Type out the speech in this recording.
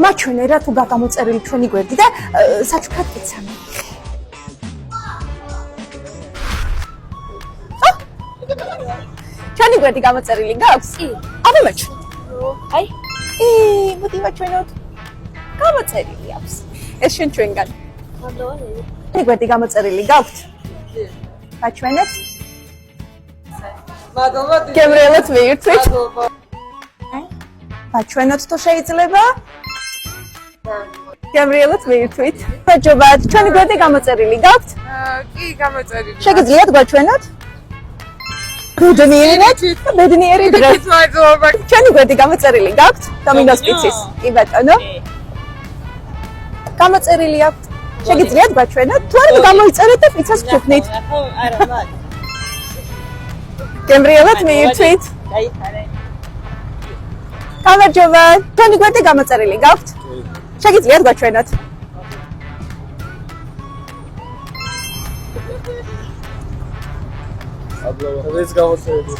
მაჩვენე რა თუ გაგამოწერილი ჩვენი გვერდი და საჩუქრად იცამე. ჩვენი გვერდი გამოწერილი გაქვს? კი. აბა მაჩვენე. აი. მოდი მაჩვენოთ. გამოწერილი აქვს. ეს ჩვენგან. ჩვენი გვერდი გამოწერილი გაქვთ? კი. მაჩვენეთ. მადლობა. გემრიელად მიირთვით. მადლობა. მაჩვენოთ თუ შეიძლება? გემრიელად მიირთვით. მადლობა. ჩვენი გვერდი გამოწერილი გაქვთ? კი, გამოწერილი. შეგიძლიათ გვაჩვენოთ? ბედნიერი დღე. მადლობა. ჩვენი გვერდი გამოწერილი გაქვთ? დომინოს პიცის. კი ბატონო. გამოწერილი აქვს. შეგიძლიათ გვაჩვენოთ? თუ არა გამოიწერეთ და პიცას ვქნით. არა, მაგ. გემრიელად მიირთვით. გაიხარე. გამარჯობა. ჩვენი გვერდი გამოწერილი გაქვთ? შეგიძლიათ გვაჩვენოთ? აბა, ეს გამოწერილი.